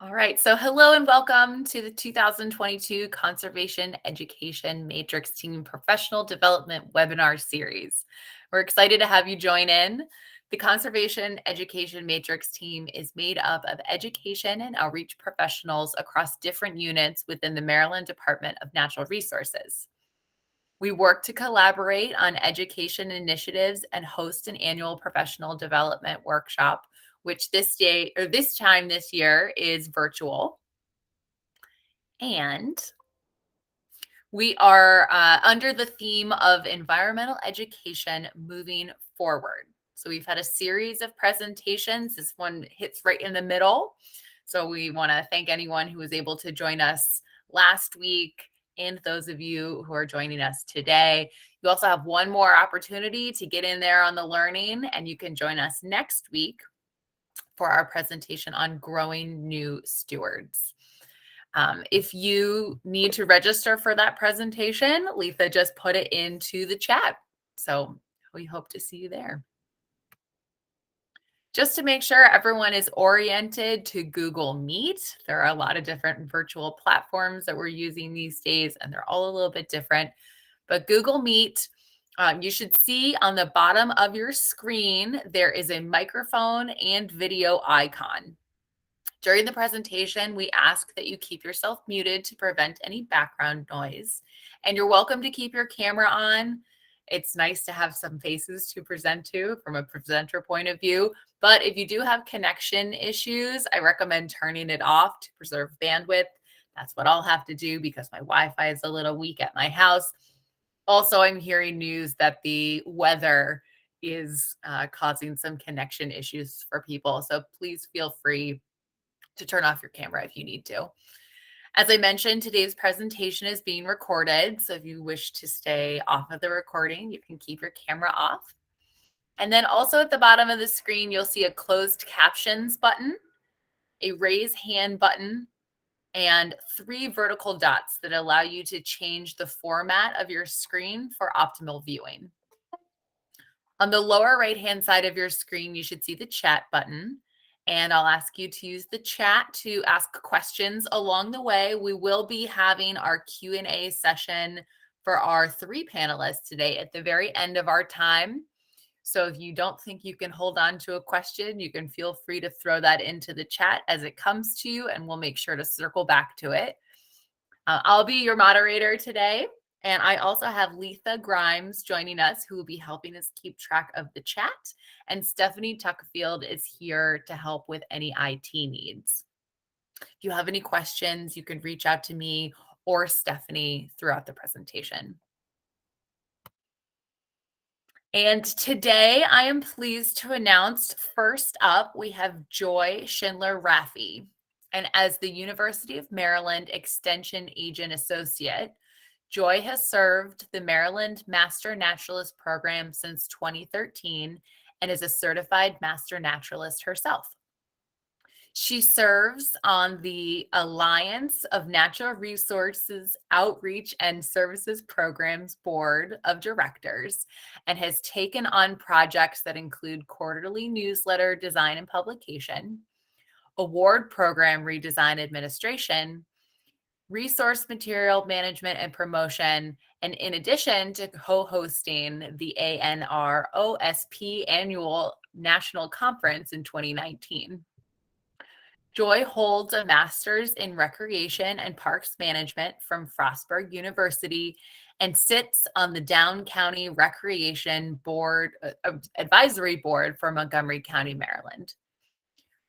All right, so hello and welcome to the 2022 Conservation Education Matrix Team Professional Development Webinar Series. We're excited to have you join in. The Conservation Education Matrix team is made up of education and outreach professionals across different units within the Maryland Department of Natural Resources. We work to collaborate on education initiatives and host an annual professional development workshop, which this time this year is virtual. And we are under the theme of environmental education moving forward. So we've had a series of presentations. This one hits right in the middle. So we want to thank anyone who was able to join us last week and those of you who are joining us today. You also have one more opportunity to get in there on the learning, and you can join us next week for our presentation on growing new stewards. If you need to register for that presentation, Letha just put it into the chat. So we hope to see you there. Just to make sure everyone is oriented to Google Meet, there are a lot of different virtual platforms that we're using these days, and they're all a little bit different. But Google Meet, you should see on the bottom of your screen, there is a microphone and video icon. During the presentation, we ask that you keep yourself muted to prevent any background noise. And you're welcome to keep your camera on. It's nice to have some faces to present to from a presenter point of view. But if you do have connection issues, I recommend turning it off to preserve bandwidth. That's what I'll have to do because my Wi-Fi is a little weak at my house. Also, I'm hearing news that the weather is causing some connection issues for people. So please feel free to turn off your camera if you need to. As I mentioned, today's presentation is being recorded. So if you wish to stay off of the recording, you can keep your camera off. And then also at the bottom of the screen, you'll see a closed captions button, a raise hand button, and 3 vertical dots that allow you to change the format of your screen for optimal viewing. On the lower right-hand side of your screen, you should see the chat button. And I'll ask you to use the chat to ask questions along the way. We will be having our Q&A session for our 3 panelists today at the very end of our time. So if you don't think you can hold on to a question, you can feel free to throw that into the chat as it comes to you, and we'll make sure to circle back to it. I'll be your moderator today. And I also have Letha Grimes joining us, who will be helping us keep track of the chat. And Stephanie Tuckfield is here to help with any IT needs. If you have any questions, you can reach out to me or Stephanie throughout the presentation. And today I am pleased to announce, first up, we have Joy Schindler-Raffi. And as the University of Maryland Extension Agent Associate, Joy has served the Maryland Master Naturalist program since 2013 and is a certified Master Naturalist herself. She serves on the Alliance of Natural Resources Outreach and Services Programs Board of Directors and has taken on projects that include quarterly newsletter design and publication, award program redesign administration, resource material management and promotion, and in addition to co-hosting the ANR-OSP Annual National Conference in 2019. Joy holds a master's in recreation and parks management from Frostburg University and sits on the Down County Recreation Board Advisory Board for Montgomery County, Maryland.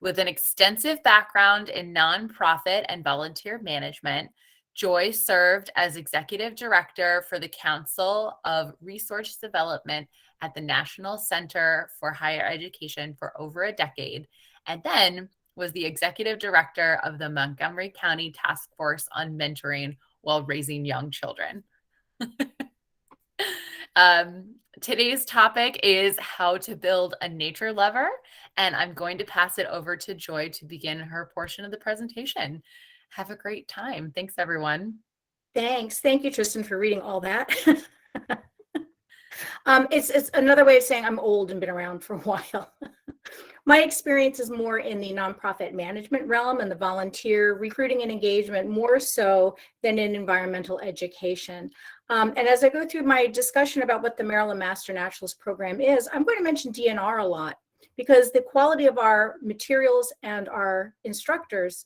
With an extensive background in nonprofit and volunteer management, Joy served as executive director for the Council of Resource Development at the National Center for Higher Education for over a decade, and then was the executive director of the Montgomery County Task Force on Mentoring while raising young children. Today's topic is how to build a nature lover, and I'm going to pass it over to Joy to begin her portion of the presentation. Have a great time. Thanks, everyone. Thanks. Thank you, Tristan, for reading all that. It's another way of saying I'm old and been around for a while. My experience is more in the nonprofit management realm and the volunteer recruiting and engagement, more so than in environmental education. And as I go through my discussion about what the Maryland Master Naturalist Program is, I'm going to mention DNR a lot because the quality of our materials and our instructors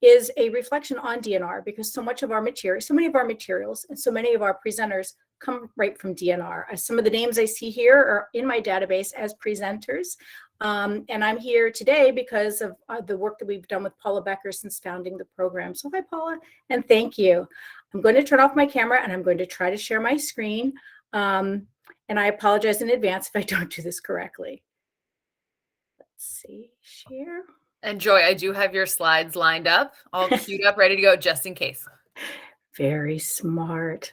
is a reflection on DNR, because so many of our materials and so many of our presenters come right from DNR. Some of the names I see here are in my database as presenters. And I'm here today because of the work that we've done with Paula Becker since founding the program. So hi, Paula, and thank you. I'm going to turn off my camera and I'm going to try to share my screen. And I apologize in advance if I don't do this correctly. Let's see, share. And Joy, I do have your slides lined up, all queued up, ready to go, just in case. Very smart.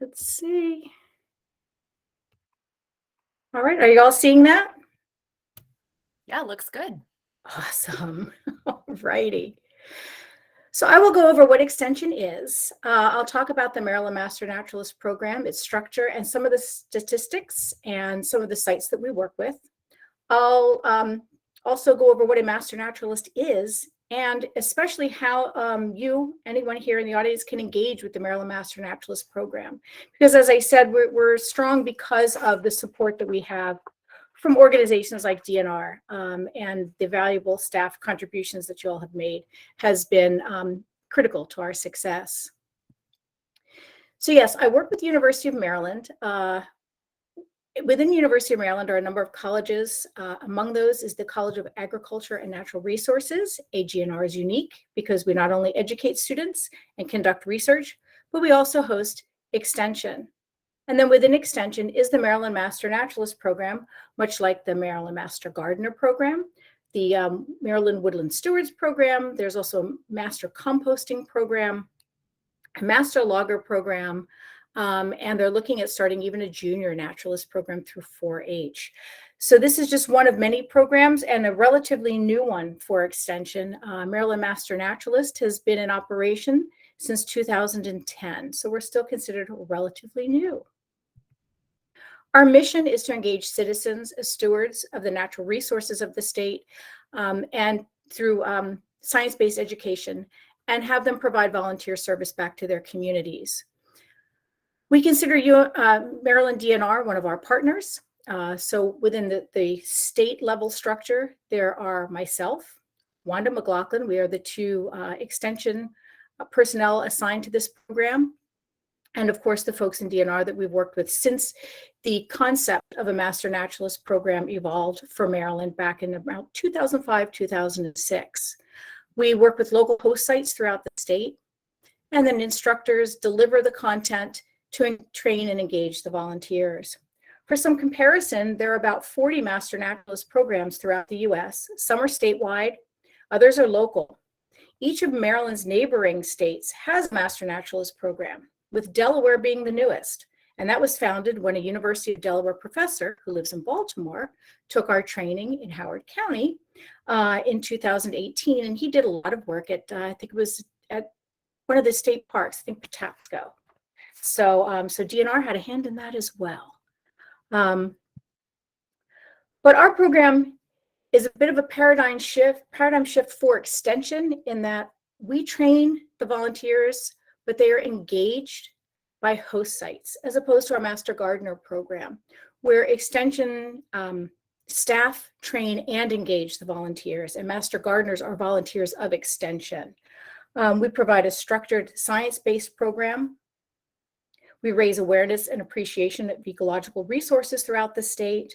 Let's see. All right, are you all seeing that? Yeah, looks good. Awesome. All righty. So I will go over what extension is. I'll talk about the Maryland Master Naturalist Program, its structure, and some of the statistics and some of the sites that we work with. I'll also go over what a Master Naturalist is, and especially how anyone here in the audience, can engage with the Maryland Master Naturalist Program. Because as I said, we're strong because of the support that we have from organizations like DNR, and the valuable staff contributions that you all have made has been critical to our success. So yes, I work with the University of Maryland. Within the University of Maryland are a number of colleges. Among those is the College of Agriculture and Natural Resources. AGNR is unique because we not only educate students and conduct research, but we also host extension. And then within extension is the Maryland Master Naturalist Program, much like the Maryland Master Gardener Program, the Maryland Woodland Stewards Program. There's also a Master Composting Program, a Master Logger Program, and they're looking at starting even a Junior Naturalist Program through 4-H. So this is just one of many programs and a relatively new one for extension. Maryland Master Naturalist has been in operation since 2010, so we're still considered relatively new. Our mission is to engage citizens as stewards of the natural resources of the state, and through science-based education, and have them provide volunteer service back to their communities. We consider Maryland DNR one of our partners. So within the state level structure, there are myself, Wanda McLaughlin. We are the two extension personnel assigned to this program. And of course, the folks in DNR that we've worked with since the concept of a Master Naturalist Program evolved for Maryland back in about 2005, 2006. We work with local host sites throughout the state, and then instructors deliver the content to train and engage the volunteers. For some comparison, there are about 40 Master Naturalist programs throughout the US. Some are statewide, others are local. Each of Maryland's neighboring states has a Master Naturalist Program, with Delaware being the newest. And that was founded when a University of Delaware professor who lives in Baltimore took our training in Howard County in 2018. And he did a lot of work at, I think it was at one of the state parks, I think Patapsco. So DNR had a hand in that as well. But our program is a bit of a paradigm shift for extension, in that we train the volunteers, but they are engaged by host sites, as opposed to our Master Gardener Program, where extension staff train and engage the volunteers, and Master Gardeners are volunteers of extension. We provide a structured science-based program. We raise awareness and appreciation of ecological resources throughout the state.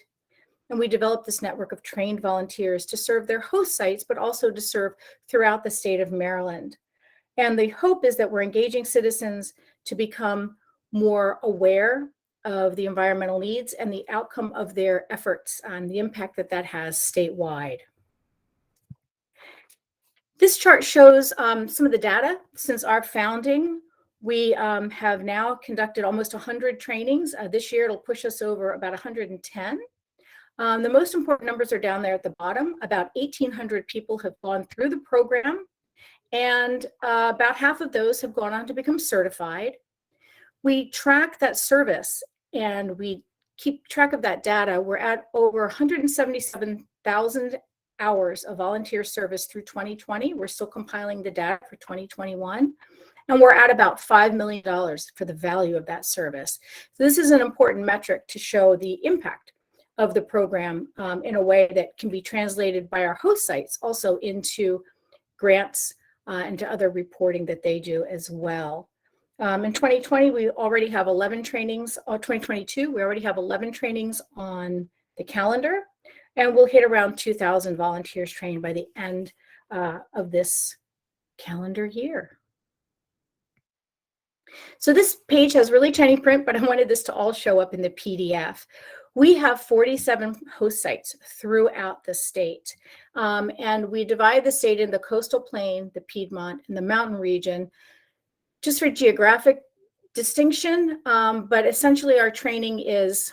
And we develop this network of trained volunteers to serve their host sites, but also to serve throughout the state of Maryland. And the hope is that we're engaging citizens to become more aware of the environmental needs and the outcome of their efforts and the impact that that has statewide. This chart shows some of the data since our founding. We have now conducted almost 100 trainings. This year, it'll push us over about 110. The most important numbers are down there at the bottom. About 1,800 people have gone through the program, and about half of those have gone on to become certified. We track that service, and we keep track of that data, we're at over 177,000 hours of volunteer service through 2020. We're still compiling the data for 2021. And we're at about $5 million for the value of that service. So this is an important metric to show the impact of the program in a way that can be translated by our host sites also into grants and to other reporting that they do as well. In 2020, we already have 11 trainings, 2022, we already have 11 trainings on the calendar, and we'll hit around 2,000 volunteers trained by the end of this calendar year. So this page has really tiny print, but I wanted this to all show up in the PDF. We have 47 host sites throughout the state, and we divide the state in the coastal plain, the Piedmont, and the mountain region, just for geographic distinction, but essentially our training is,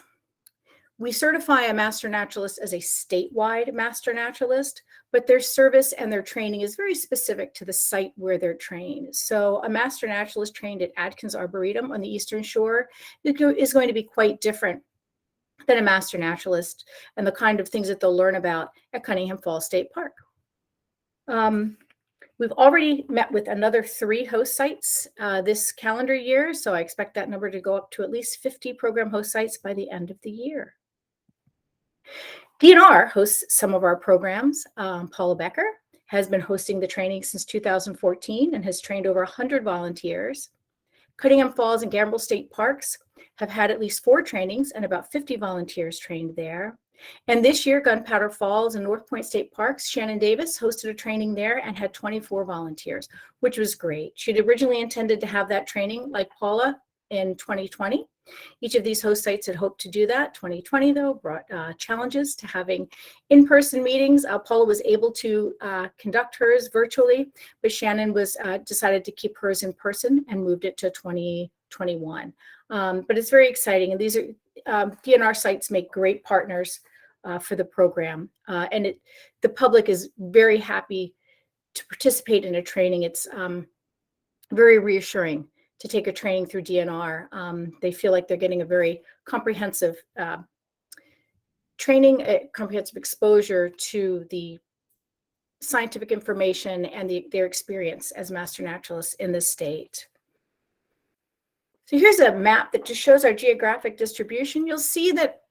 we certify a master naturalist as a statewide master naturalist, but their service and their training is very specific to the site where they're trained. So a master naturalist trained at Adkins Arboretum on the Eastern Shore is going to be quite different than a master naturalist and the kind of things that they'll learn about at Cunningham Falls State Park. We've already met with another 3 host sites this calendar year, so I expect that number to go up to at least 50 program host sites by the end of the year. DNR hosts some of our programs. Paula Becker has been hosting the training since 2014 and has trained over 100 volunteers. Cunningham Falls and Gambrel State Parks have had at least 4 trainings and about 50 volunteers trained there. And this year, Gunpowder Falls and North Point State Parks, Shannon Davis hosted a training there and had 24 volunteers, which was great. She'd originally intended to have that training, like Paula, in 2020. Each of these host sites had hoped to do that. 2020, though, brought challenges to having in-person meetings. Paula was able to conduct hers virtually, but Shannon was decided to keep hers in person and moved it to 2021. But it's very exciting, and these are DNR sites make great partners for the program, and the public is very happy to participate in a training. It's very reassuring to take a training through DNR. They feel like they're getting a very comprehensive training, a comprehensive exposure to the scientific information and their experience as master naturalists in the state. So here's a map that just shows our geographic distribution. You'll see that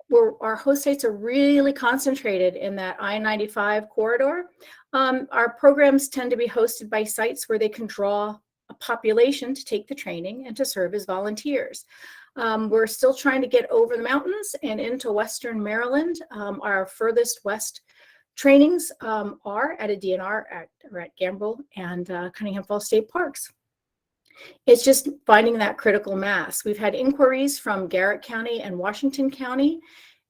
our host sites are really concentrated in that I-95 corridor. Our programs tend to be hosted by sites where they can draw a population to take the training and to serve as volunteers. We're still trying to get over the mountains and into Western Maryland. Our furthest west trainings are at a DNR at Gambrel and Cunningham Falls State Parks. It's just finding that critical mass. We've had inquiries from Garrett County and Washington County,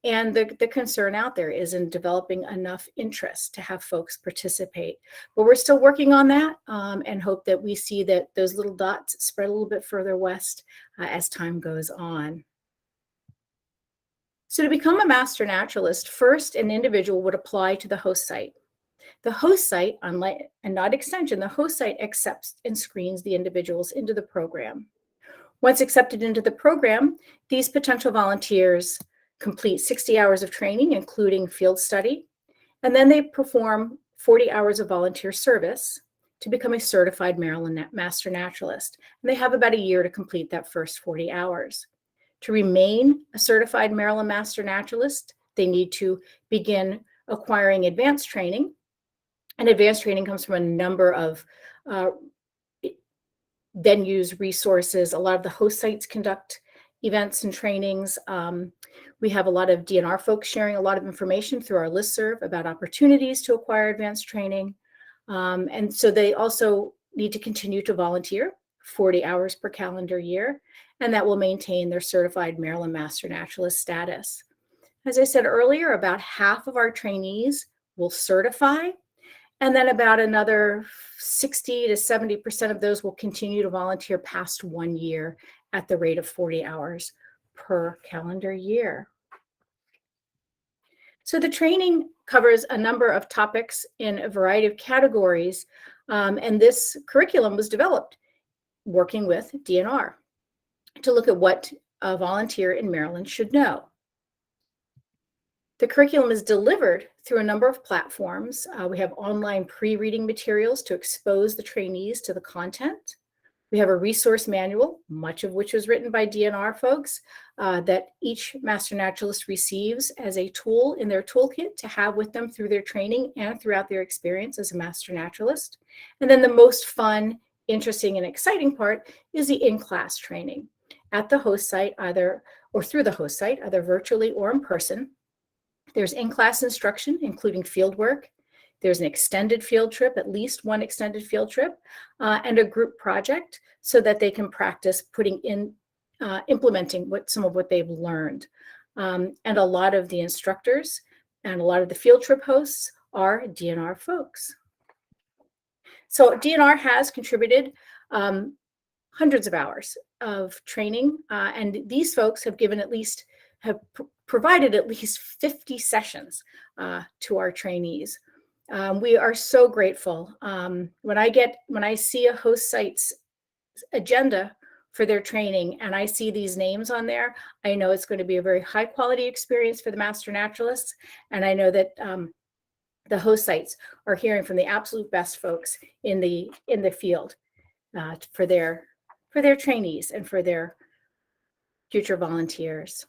and the concern out there is in developing enough interest to have folks participate. But we're still working on that and hope that we see that those little dots spread a little bit further west as time goes on. So to become a master naturalist, first an individual would apply to the host site. The host site, unlike and not extension, the host site accepts and screens the individuals into the program. Once accepted into the program, these potential volunteers complete 60 hours of training, including field study, and then they perform 40 hours of volunteer service to become a certified Maryland master naturalist. And they have about a year to complete that first 40 hours. To remain a certified Maryland master naturalist, they need to begin acquiring advanced training. And advanced training comes from a number of venues, resources. A lot of the host sites conduct events and trainings. We have a lot of DNR folks sharing a lot of information through our listserv about opportunities to acquire advanced training. And so they also need to continue to volunteer 40 hours per calendar year, and that will maintain their certified Maryland Master Naturalist status. As I said earlier, about half of our trainees will certify, and then about another 60 to 70% of those will continue to volunteer past 1 year at the rate of 40 hours per calendar year. So the training covers a number of topics in a variety of categories, and this curriculum was developed working with DNR to look at what a volunteer in Maryland should know. The curriculum is delivered through a number of platforms. We have online pre-reading materials to expose the trainees to the content. We have a resource manual, much of which was written by DNR folks, that each Master Naturalist receives as a tool in their toolkit to have with them through their training and throughout their experience as a Master Naturalist. And then the most fun, interesting, and exciting part is the in-class training at the host site, through the host site, either virtually or in person. There's in-class instruction, including field work. There's an extended field trip, at least one extended field trip, and a group project so that they can practice implementing some of what they've learned. And a lot of the instructors and a lot of the field trip hosts are DNR folks. So DNR has contributed hundreds of hours of training, and these folks have provided at least 50 sessions to our trainees. We are so grateful. When I see a host site's agenda for their training and I see these names on there, I know it's going to be a very high quality experience for the Master Naturalists. And I know that the host sites are hearing from the absolute best folks in the field for their trainees and for their future volunteers.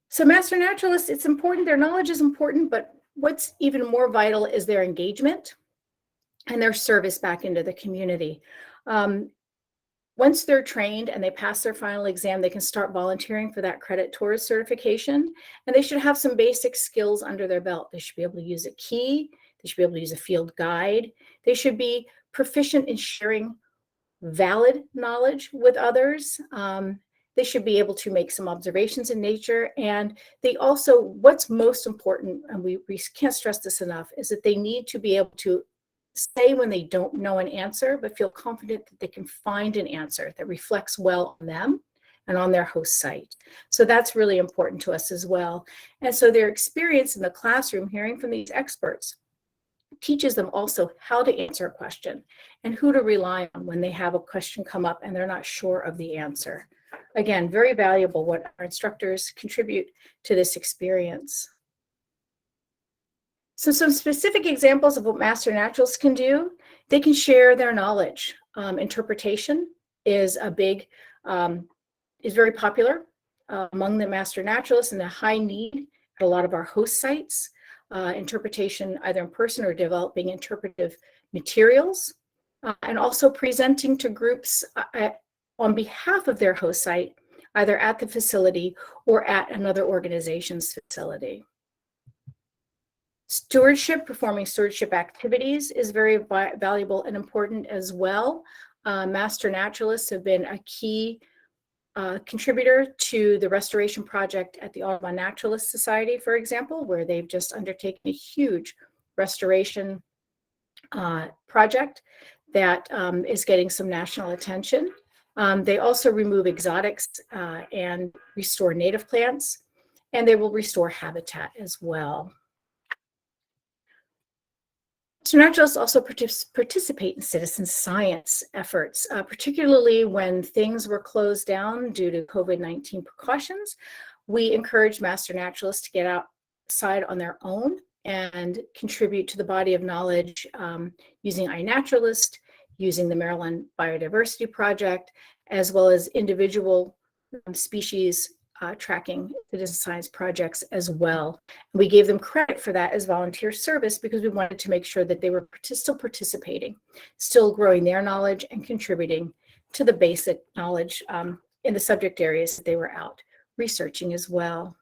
So Master Naturalists, it's important, their knowledge is important, but what's even more vital is their engagement and their service back into the community. Once they're trained and they pass their final exam, they can start volunteering for that credit tourist certification, and they should have some basic skills under their belt. They should be able to use a key, they should be able to use a field guide, they should be proficient in sharing valid knowledge with others. They should be able to make some observations in nature. And they also, what's most important, and we can't stress this enough, is that they need to be able to say when they don't know an answer, but feel confident that they can find an answer that reflects well on them and on their host site. So that's really important to us as well. And so their experience in the classroom, hearing from these experts, teaches them also how to answer a question and who to rely on when they have a question come up and they're not sure of the answer. Again, very valuable what our instructors contribute to this experience. So some specific examples of what Master Naturalists can do: they can share their knowledge. Interpretation is very popular among the Master Naturalists and a high need at a lot of our host sites. Interpretation either in person or developing interpretive materials, and also presenting to groups on behalf of their host site, either at the facility or at another organization's facility. Stewardship, performing stewardship activities, is very valuable and important as well. Master Naturalists have been a key contributor to the restoration project at the ORAM Naturalist Society, for example, where they've just undertaken a huge restoration project that is getting some national attention. They also remove exotics and restore native plants, and they will restore habitat as well. So naturalists also participate in citizen science efforts, particularly when things were closed down due to COVID-19 precautions. We encourage Master Naturalists to get outside on their own and contribute to the body of knowledge using iNaturalist, using the Maryland Biodiversity Project, as well as individual species tracking citizen science projects as well. We gave them credit for that as volunteer service because we wanted to make sure that they were still participating, still growing their knowledge and contributing to the basic knowledge in the subject areas that they were out researching as well.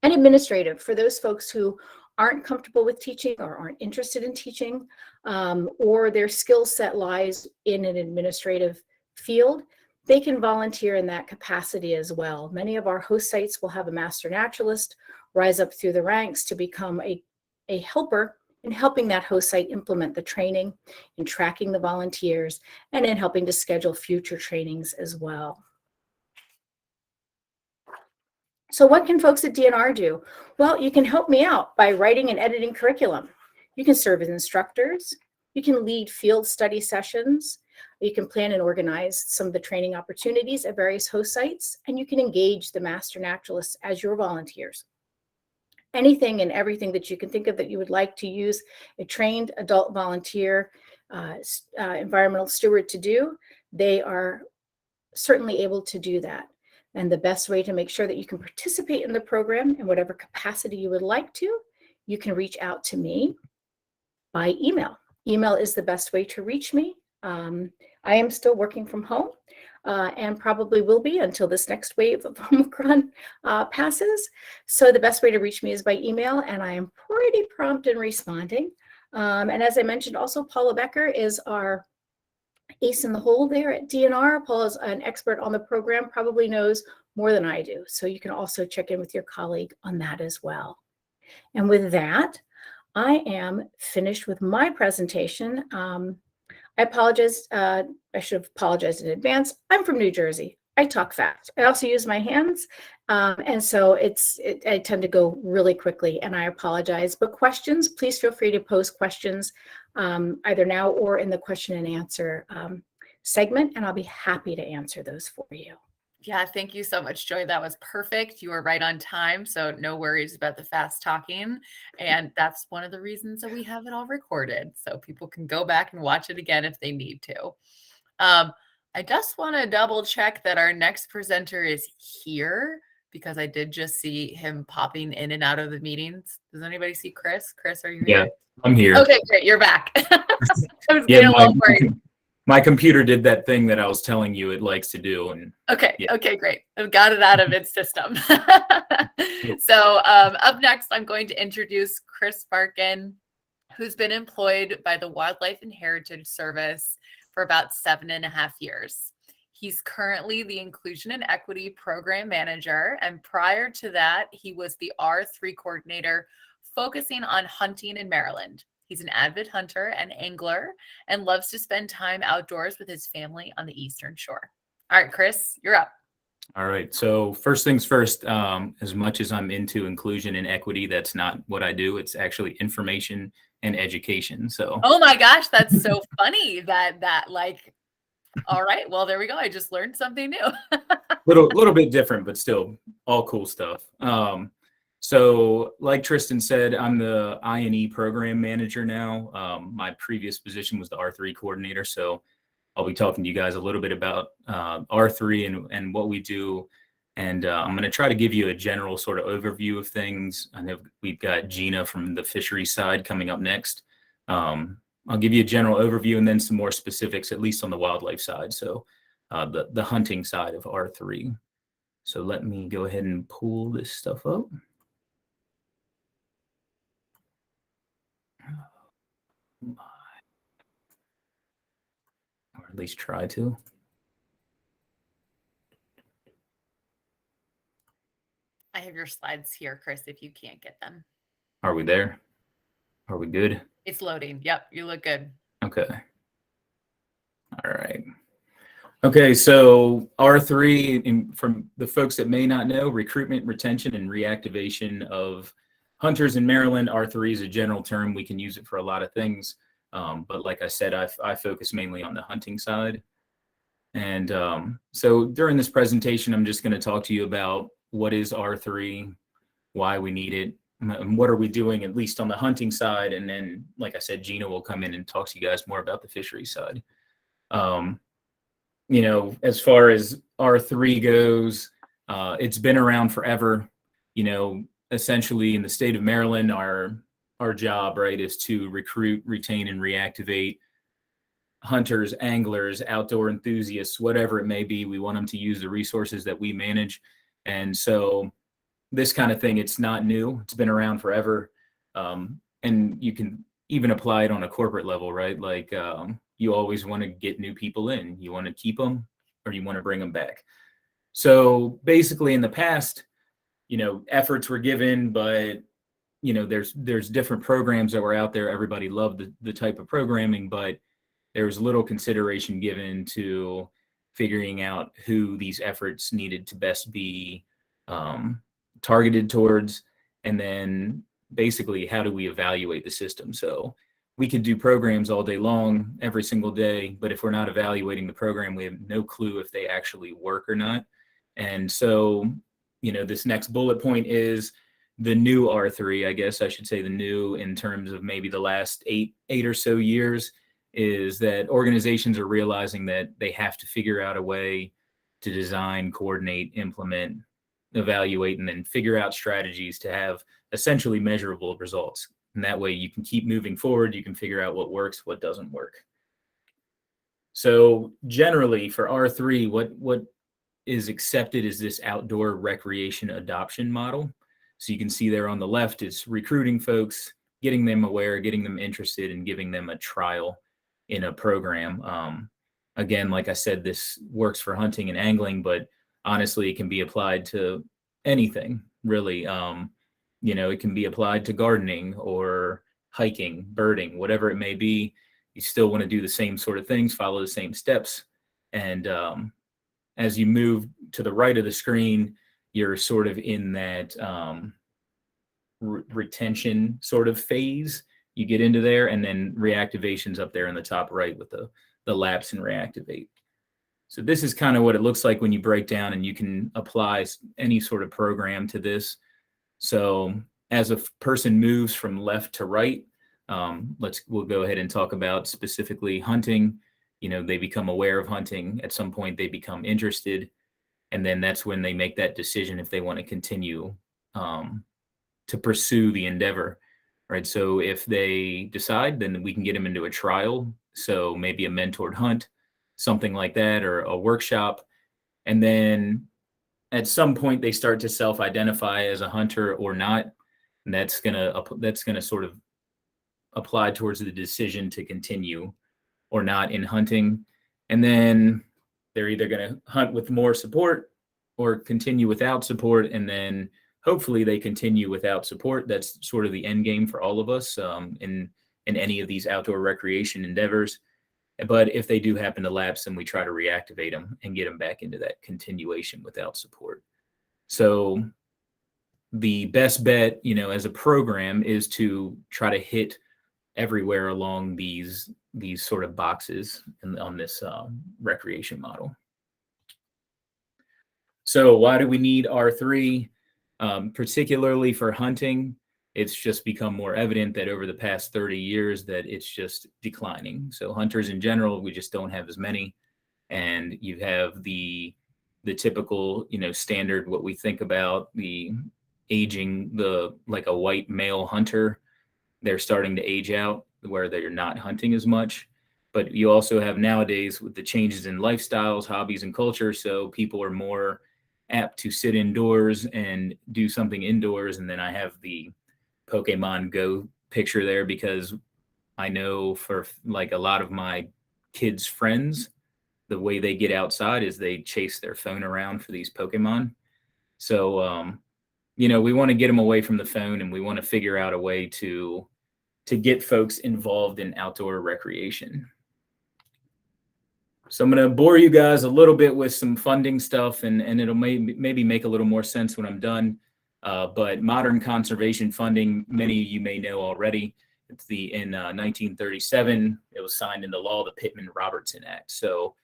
And administrative, for those folks who aren't comfortable with teaching or aren't interested in teaching, or their skill set lies in an administrative field, they can volunteer in that capacity as well. Many of our host sites will have a Master Naturalist rise up through the ranks to become a helper in helping that host site implement the training, in tracking the volunteers, and in helping to schedule future trainings as well. So what can folks at DNR do? Well, you can help me out by writing and editing curriculum. You can serve as instructors. You can lead field study sessions. You can plan and organize some of the training opportunities at various host sites, and you can engage the master naturalists as your volunteers. Anything and everything that you can think of that you would like to use a trained adult volunteer environmental steward to do, they are certainly able to do that. And the best way to make sure that you can participate in the program in whatever capacity you would like to, you can reach out to me by email. Email is the best way to reach me. I am still working from home and probably will be until this next wave of Omicron passes. So the best way to reach me is by email, and I am pretty prompt in responding. And as I mentioned, also Paula Becker is our ace in the hole there at DNR. Paul is an expert on the program, probably knows more than I do. So you can also check in with your colleague on that as well. And with that, I am finished with my presentation. I apologize. I should have apologized in advance. I'm from New Jersey. I talk fast. I also use my hands. And so I tend to go really quickly, and I apologize. But questions, please feel free to post questions either now or in the question and answer segment, and I'll be happy to answer those for you. Yeah, thank you so much, Joy. That was perfect. You were right on time, so no worries about the fast talking. And that's one of the reasons that we have it all recorded, so people can go back and watch it again if they need to. I just want to double check that our next presenter is here, because I did just see him popping in and out of the meetings. Does anybody see Chris? Chris, are you here? Yeah, I'm here. Okay, great. You're back. I was getting a little worried. My computer did that thing that I was telling you it likes to do. And Okay, yeah. Okay, great. I've got it out of its system. So up next, I'm going to introduce Chris Barkin, who's been employed by the Wildlife and Heritage Service for about 7.5 years. He's currently the Inclusion and Equity Program Manager, and prior to that, he was the R3 coordinator focusing on hunting in Maryland. He's an avid hunter and angler and loves to spend time outdoors with his family on the Eastern Shore. All right, Chris, you're up. All right. So first things first, as much as I'm into inclusion and equity, that's not what I do. It's actually information and education. So. Oh my gosh, that's so funny that like, all right, well, there we go. I just learned something new. little bit different, but still all cool stuff. So like Tristan said, I'm the I&E program manager now. My previous position was the R3 coordinator. So I'll be talking to you guys a little bit about R3 and what we do. And I'm going to try to give you a general sort of overview of things. I know we've got Gina from the fishery side coming up next. I'll give you a general overview and then some more specifics, at least on the wildlife side. So the hunting side of R3. So let me go ahead and pull this stuff up. Or at least try to. I have your slides here, Chris, if you can't get them. Are we there? Are we good? It's loading. Yep, you look good. Okay. All right. Okay, so R3, from the folks that may not know, recruitment, retention, and reactivation of hunters in Maryland. R3 is a general term. We can use it for a lot of things. But like I said, I focus mainly on the hunting side. And so during this presentation, I'm just going to talk to you about what is R3, why we need it, and what are we doing, at least on the hunting side. And then, like I said, Gina will come in and talk to you guys more about the fishery side. You know, as far as R3 goes, it's been around forever. You know, essentially in the state of Maryland, our job, right, is to recruit, retain, and reactivate hunters, anglers, outdoor enthusiasts, whatever it may be. We want them to use the resources that we manage. And so this kind of thing, it's not new. It's been around forever. And you can even apply it on a corporate level, right? Like you always want to get new people in. You want to keep them or you want to bring them back. So basically in the past, you know, efforts were given, but you know, there's different programs that were out there. Everybody loved the type of programming, but there was little consideration given to figuring out who these efforts needed to best be targeted towards, and then basically how do we evaluate the system. So we could do programs all day long, every single day, but if we're not evaluating the program, we have no clue if they actually work or not. And so, this next bullet point is the new R3, I guess I should say the new in terms of maybe the last eight or so years, is that organizations are realizing that they have to figure out a way to design, coordinate, implement, evaluate, and then figure out strategies to have essentially measurable results. And that way you can keep moving forward. You can figure out what works, what doesn't work. So generally for R3, what is accepted is this outdoor recreation adoption model. So you can see there on the left, it's recruiting folks, getting them aware, getting them interested, and giving them a trial in a program. Again, like I said, this works for hunting and angling, but honestly, it can be applied to anything, really. It can be applied to gardening or hiking, birding, whatever it may be. You still want to do the same sort of things, follow the same steps. And as you move to the right of the screen, you're sort of in that retention sort of phase. You get into there, and then reactivation's up there in the top right with the lapse and reactivate. So this is kind of what it looks like when you break down, and you can apply any sort of program to this. So as a person moves from left to right, we'll go ahead and talk about specifically hunting. They become aware of hunting. At some point, they become interested. And then that's when they make that decision if they want to continue to pursue the endeavor, right? So if they decide, then we can get them into a trial. So maybe a mentored hunt, something like that, or a workshop. And then at some point they start to self-identify as a hunter or not. And that's gonna sort of apply towards the decision to continue or not in hunting. And then they're either going to hunt with more support or continue without support. And then hopefully they continue without support. That's sort of the end game for all of us in any of these outdoor recreation endeavors. But if they do happen to lapse, then we try to reactivate them and get them back into that continuation without support. So the best bet, as a program, is to try to hit everywhere along these sort of boxes on this recreation model. So why do we need R3? Particularly for hunting, it's just become more evident that over the past 30 years that it's just declining. So hunters in general, we just don't have as many. And you have the typical, standard, what we think about the aging, like a white male hunter. They're starting to age out where they're not hunting as much. But you also have nowadays with the changes in lifestyles, hobbies, and culture. So people are more apt to sit indoors and do something indoors. And then I have the Pokemon Go picture there because I know for like a lot of my kids' friends, the way they get outside is they chase their phone around for these Pokemon. So, we want to get them away from the phone, and we want to figure out a way to get folks involved in outdoor recreation. So I'm going to bore you guys a little bit with some funding stuff, and it'll maybe make a little more sense when I'm done. But modern conservation funding, many of you may know already. It's in 1937, it was signed into law, the Pittman-Robertson Act. So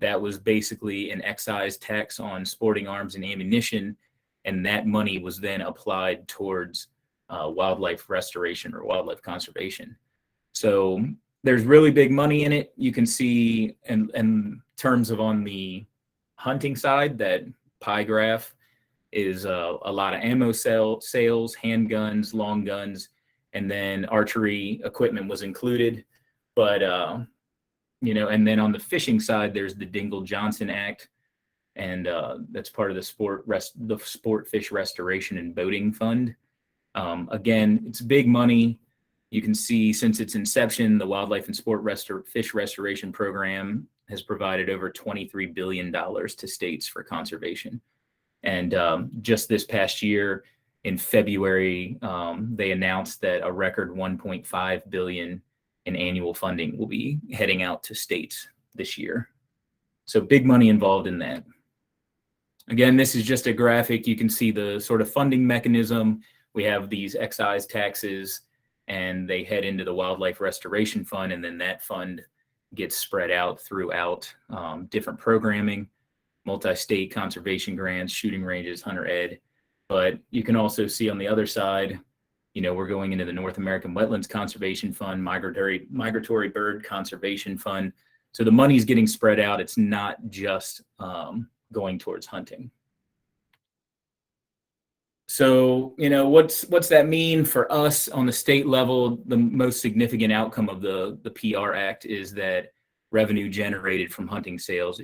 that was basically an excise tax on sporting arms and ammunition, and that money was then applied towards wildlife restoration or wildlife conservation. So there's really big money in it. You can see in terms of on the hunting side, that pie graph is a lot of ammo sales, handguns, long guns, and then archery equipment was included. But, and then on the fishing side, there's the Dingell-Johnson Act, and that's part of the Sport Fish Restoration and Boating Fund. Again, it's big money. You can see since its inception, the Wildlife and Sport Fish Restoration Program has provided over $23 billion to states for conservation. And just this past year, in February, they announced that a record $1.5 billion in annual funding will be heading out to states this year. So big money involved in that. Again, this is just a graphic. You can see the sort of funding mechanism. We have these excise taxes, and they head into the Wildlife Restoration Fund, and then that fund gets spread out throughout different programming, multi-state conservation grants, shooting ranges, hunter ed. But you can also see on the other side, we're going into the North American Wetlands Conservation Fund, Migratory Bird Conservation Fund. So the money's getting spread out. It's not just going towards hunting. So, what's that mean for us on the state level? The most significant outcome of the PR Act is that revenue generated from hunting sales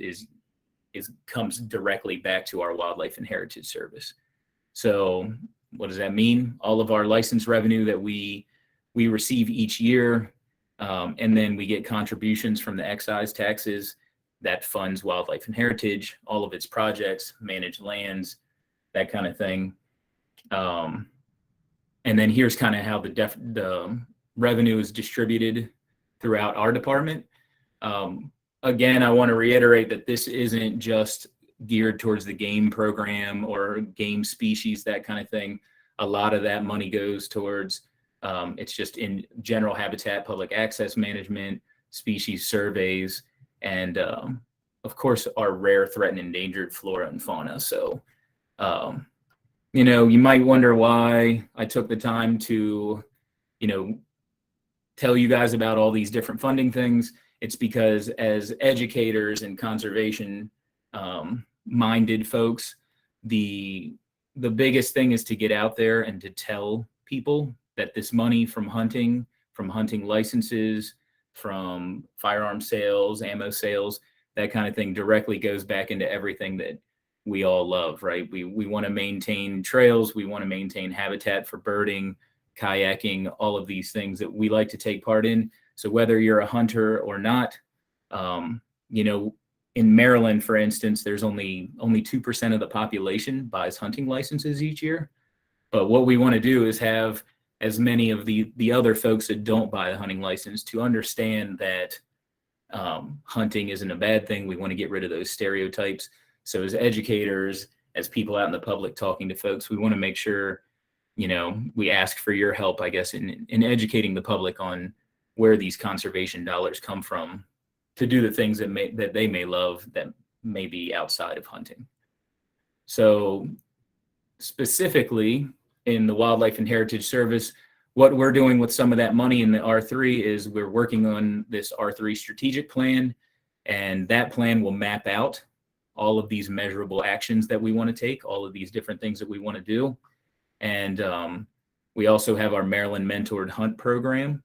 comes directly back to our Wildlife and Heritage Service. So what does that mean? All of our license revenue that we receive each year, and then we get contributions from the excise taxes that funds Wildlife and Heritage, all of its projects, managed lands, that kind of thing. And then here's kind of how the revenue is distributed throughout our department. Again, I want to reiterate that this isn't just geared towards the game program or game species, that kind of thing. A lot of that money goes towards, it's just in general habitat, public access management, species surveys, and of course, our rare, threatened, endangered flora and fauna. So, you might wonder why I took the time to, tell you guys about all these different funding things. It's because as educators and conservation minded folks, the biggest thing is to get out there and to tell people that this money from hunting licenses, from firearm sales, ammo sales, that kind of thing directly goes back into everything that we all love, right? We want to maintain trails, we want to maintain habitat for birding, kayaking, all of these things that we like to take part in. So whether you're a hunter or not, in Maryland, for instance, there's only 2% of the population buys hunting licenses each year. But what we want to do is have as many of the other folks that don't buy the hunting license to understand that hunting isn't a bad thing. We want to get rid of those stereotypes. So as educators, as people out in the public talking to folks, we want to make sure, we ask for your help, I guess, in educating the public on where these conservation dollars come from to do the things that they may love that may be outside of hunting. So specifically in the Wildlife and Heritage Service, what we're doing with some of that money in the R3 is we're working on this R3 strategic plan, and that plan will map out all of these measurable actions that we want to take, all of these different things that we want to do. And we also have our Maryland Mentored Hunt program.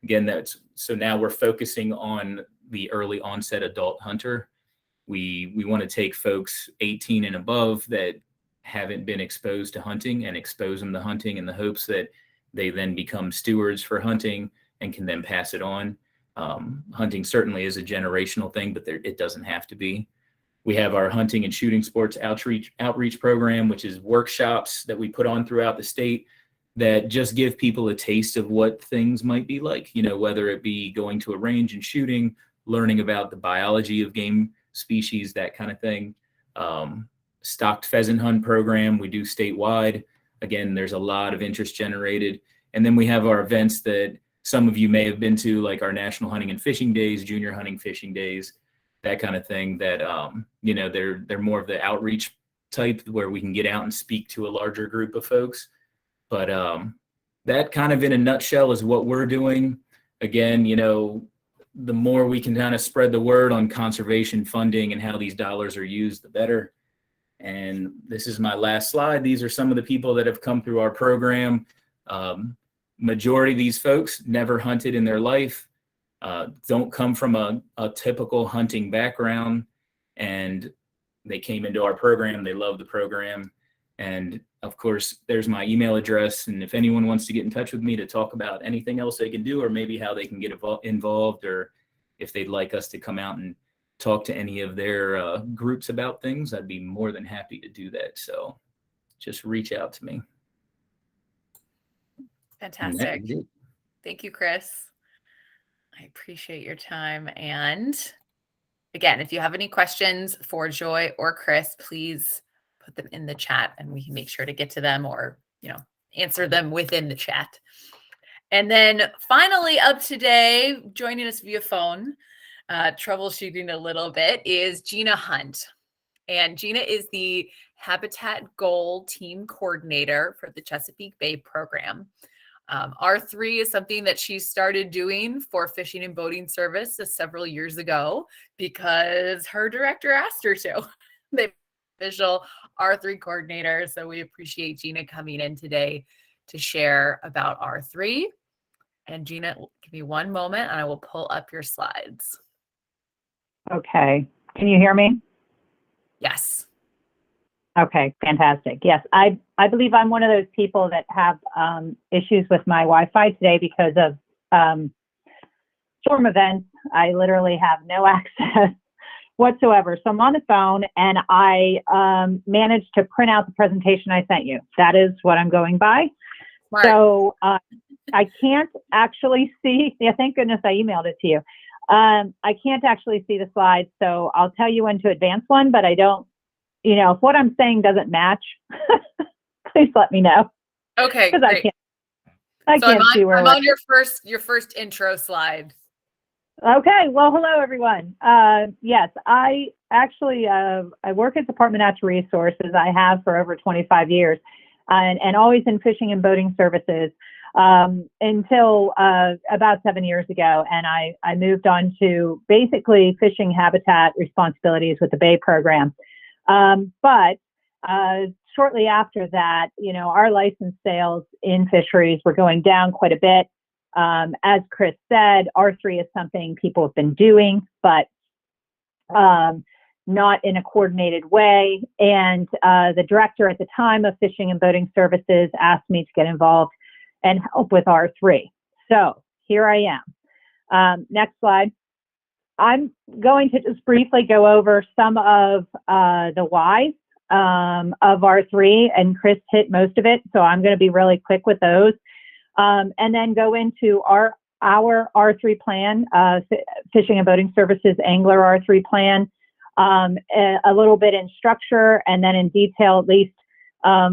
Again, so now we're focusing on the early onset adult hunter. We want to take folks 18 and above that haven't been exposed to hunting and expose them to hunting in the hopes that they then become stewards for hunting and can then pass it on. Hunting certainly is a generational thing, but it doesn't have to be. We have our hunting and shooting sports outreach program, which is workshops that we put on throughout the state that just give people a taste of what things might be like, whether it be going to a range and shooting, learning about the biology of game species, that kind of thing. Stocked pheasant hunt program we do statewide. Again, there's a lot of interest generated. And then we have our events that some of you may have been to, like our National Hunting and Fishing Days, Junior Hunting Fishing Days, that kind of thing, that they're more of the outreach type where we can get out and speak to a larger group of folks. But that kind of in a nutshell is what we're doing. Again, the more we can kind of spread the word on conservation funding and how these dollars are used, the better. And this is my last slide. These are some of the people that have come through our program. Majority of these folks never hunted in their life, don't come from a typical hunting background, and they came into our program. They love the program. And of course, there's my email address. And if anyone wants to get in touch with me to talk about anything else they can do, or maybe how they can get involved, or if they'd like us to come out and talk to any of their groups about things, I'd be more than happy to do that. So just reach out to me. Fantastic. Thank you, Chris. I appreciate your time. And again, if you have any questions for Joy or Chris, please put them in the chat and we can make sure to get to them, or, answer them within the chat. And then finally up today, joining us via phone, troubleshooting a little bit, is Gina Hunt. And Gina is the Habitat Goal Team Coordinator for the Chesapeake Bay program. R3 is something that she started doing for Fishing and Boating Service several years ago because her director asked her to. The official R3 coordinator. So we appreciate Gina coming in today to share about R3. And Gina, give me one moment and I will pull up your slides. Okay. Can you hear me? Yes. Okay, fantastic. Yes, I believe I'm one of those people that have issues with my Wi-Fi today because of storm events. I literally have no access whatsoever. So I'm on the phone and I managed to print out the presentation I sent you. That is what I'm going by. Smart. So I can't actually see. Yeah, thank goodness I emailed it to you. I can't actually see the slides, so I'll tell you when to advance one, but I don't. If what I'm saying doesn't match, please let me know. Okay, Because great. I can't see where I'm on your first intro slide. Okay, well, hello everyone. Yes, I actually I work at Department of Natural Resources. I have for over 25 years, and always in fishing and boating services until about 7 years ago, and I moved on to basically fishing habitat responsibilities with the Bay program. But shortly after that, our license sales in fisheries were going down quite a bit. As Chris said, R3 is something people have been doing, but not in a coordinated way. And the director at the time of Fishing and Boating Services asked me to get involved and help with R3. So here I am. Next slide. I'm going to just briefly go over some of the whys of R3, and Chris hit most of it, so I'm going to be really quick with those. And then go into our R3 plan, Fishing and Boating Services Angler R3 plan, a little bit in structure, and then in detail, at least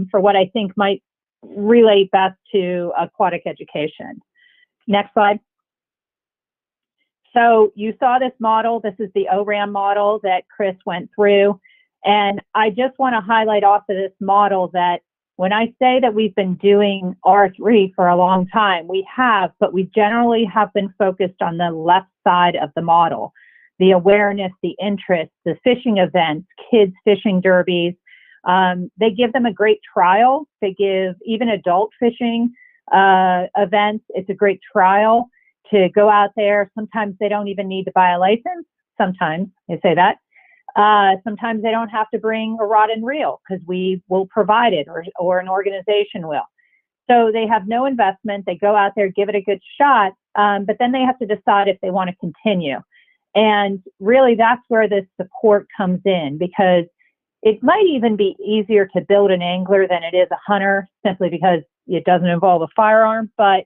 for what I think might relate best to aquatic education. Next slide. So you saw this model. This is the ORAM model that Chris went through. And I just want to highlight off of this model that when I say that we've been doing R3 for a long time, we have, but we generally have been focused on the left side of the model. The awareness, the interest, the fishing events, kids fishing derbies. They give them a great trial. They give even adult fishing events. It's a great trial to go out there. Sometimes they don't even need to buy a license. Sometimes they say that. Sometimes they don't have to bring a rod and reel because we will provide it, or an organization will. So they have no investment. They go out there, give it a good shot, but then they have to decide if they want to continue. And really, that's where this support comes in, because it might even be easier to build an angler than it is a hunter, simply because it doesn't involve a firearm, but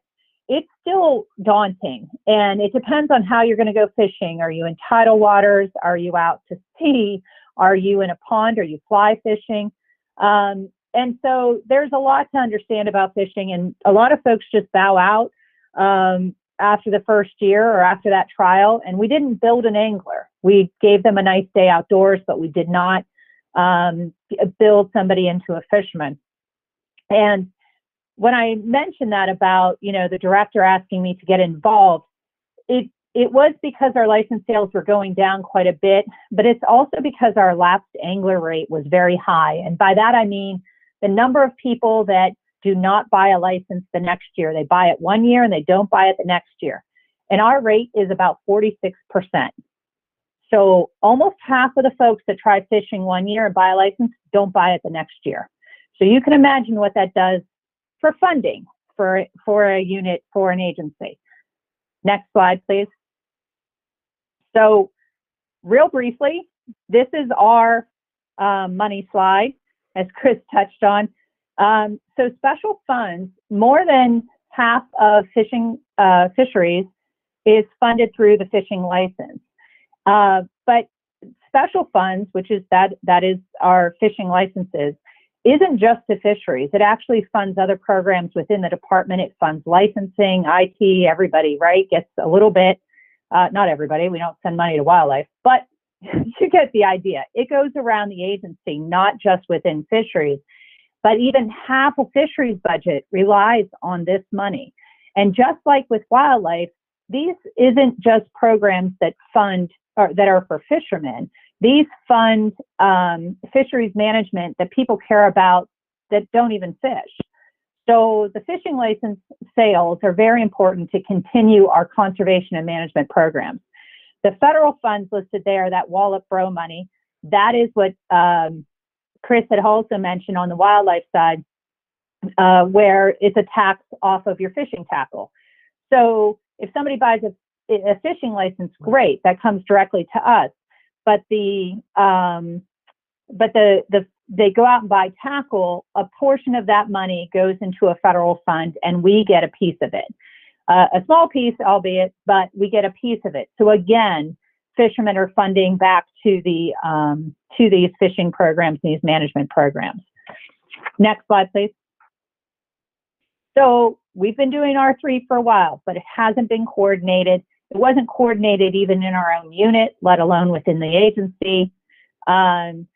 it's still daunting, and it depends on how you're going to go fishing. Are you in tidal waters? Are you out to sea? Are you in a pond? Are you fly fishing? And so there's a lot to understand about fishing, and a lot of folks just bow out after the first year or after that trial, and we didn't build an angler. We gave them a nice day outdoors, but we did not build somebody into a fisherman. And when I mentioned that about, the director asking me to get involved, it was because our license sales were going down quite a bit, but it's also because our lapsed angler rate was very high. And by that, I mean the number of people that do not buy a license the next year. They buy it 1 year and they don't buy it the next year. And our rate is about 46%. So almost half of the folks that try fishing 1 year and buy a license don't buy it the next year. So you can imagine what that does for funding for a unit, for an agency. Next slide, please. So real briefly, this is our money slide, as Chris touched on. So special funds, more than half of fisheries is funded through the fishing license. But special funds, which is that is our fishing licenses, isn't just to fisheries. It actually funds other programs within the department. It funds licensing, IT, everybody, right? Gets a little bit, not everybody, we don't send money to wildlife, but you get the idea. It goes around the agency, not just within fisheries, but even half of fisheries budget relies on this money. And just like with wildlife, these isn't just programs that fund or that are for fishermen. These fund fisheries management that people care about that don't even fish. So the fishing license sales are very important to continue our conservation and management programs. The federal funds listed there, that Wallop Bro money, that is what Chris had also mentioned on the wildlife side, where it's a tax off of your fishing tackle. So if somebody buys a fishing license, great, that comes directly to us. But they go out and buy tackle, a portion of that money goes into a federal fund and we get a piece of it. A small piece, albeit, but we get a piece of it. So again, fishermen are funding back to the to these fishing programs, these management programs. Next slide, please. So we've been doing R3 for a while, but it hasn't been coordinated. It wasn't coordinated even in our own unit, let alone within the agency.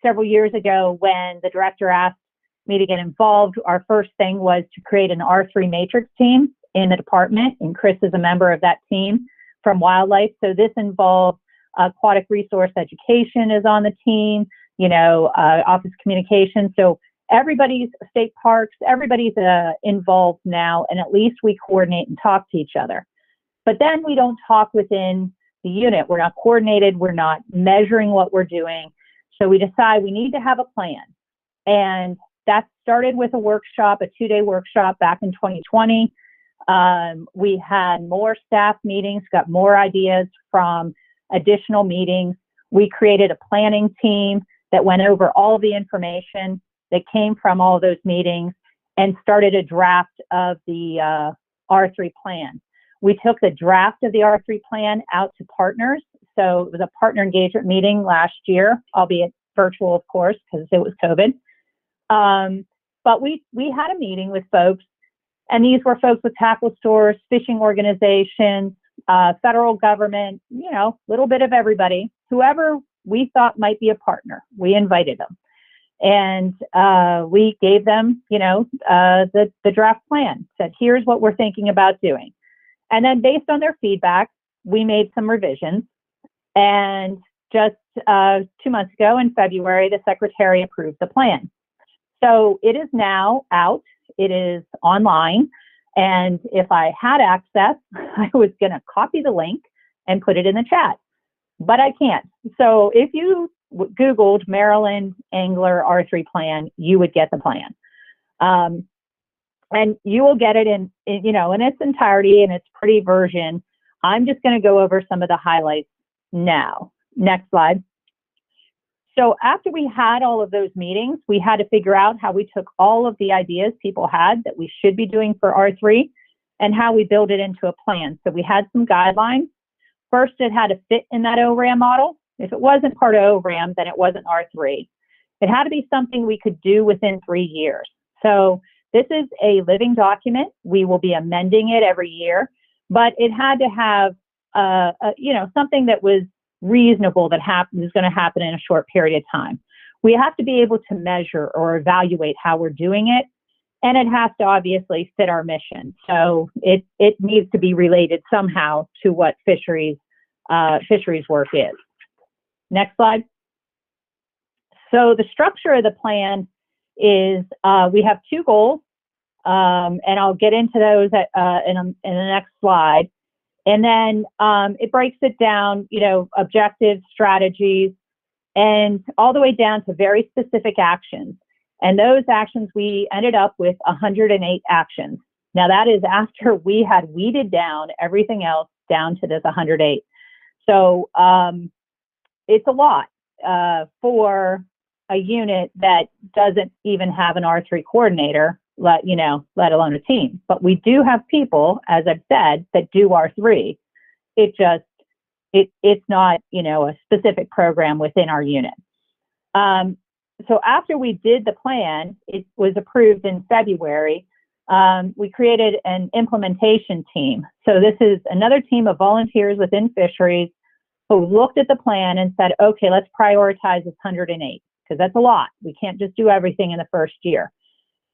Several years ago, when the director asked me to get involved, our first thing was to create an R3 matrix team in the department, and Chris is a member of that team from wildlife. So this involves aquatic resource education is on the team, office communication. So everybody's state parks, everybody's involved now, and at least we coordinate and talk to each other. But then we don't talk within the unit. We're not coordinated. We're not measuring what we're doing. So we decide we need to have a plan. And that started with a workshop, a 2-day workshop back in 2020. We had more staff meetings, got more ideas from additional meetings. We created a planning team that went over all the information that came from all those meetings and started a draft of the R3 plan. We took the draft of the R3 plan out to partners. So it was a partner engagement meeting last year, albeit virtual, of course, because it was COVID. But we had a meeting with folks, and these were folks with tackle stores, fishing organizations, federal government, little bit of everybody, whoever we thought might be a partner. We invited them. And we gave them, the draft plan, said, here's what we're thinking about doing. And then based on their feedback, we made some revisions. And just 2 months ago in February, the secretary approved the plan. So it is now out. It is online. And if I had access, I was going to copy the link and put it in the chat, but I can't. So if you Googled Maryland Angler R3 plan, you would get the plan. And you will get it in its entirety, in its pretty version. I'm just going to go over some of the highlights now. Next slide. So after we had all of those meetings, we had to figure out how we took all of the ideas people had that we should be doing for R3 and how we build it into a plan. So we had some guidelines. First, it had to fit in that ORAM model. If it wasn't part of ORAM, then it wasn't R3. It had to be something we could do within 3 years. So this is a living document. We will be amending it every year, but it had to have, something that was reasonable that is going to happen in a short period of time. We have to be able to measure or evaluate how we're doing it, and it has to obviously fit our mission. So it needs to be related somehow to what fisheries work is. Next slide. So the structure of the plan is we have 2 goals, and I'll get into those in the next slide. And then it breaks it down, objectives, strategies, and all the way down to very specific actions. And those actions, we ended up with 108 actions. Now that is after we had weeded down everything else down to this 108. So it's a lot for a unit that doesn't even have an R3 coordinator, let alone a team. But we do have people, as I've said, that do R3. It's not, a specific program within our unit. so after we did the plan, it was approved in February. We created an implementation team. So this is another team of volunteers within fisheries who looked at the plan and said, okay, let's prioritize this 108, because that's a lot. We can't just do everything in the first year.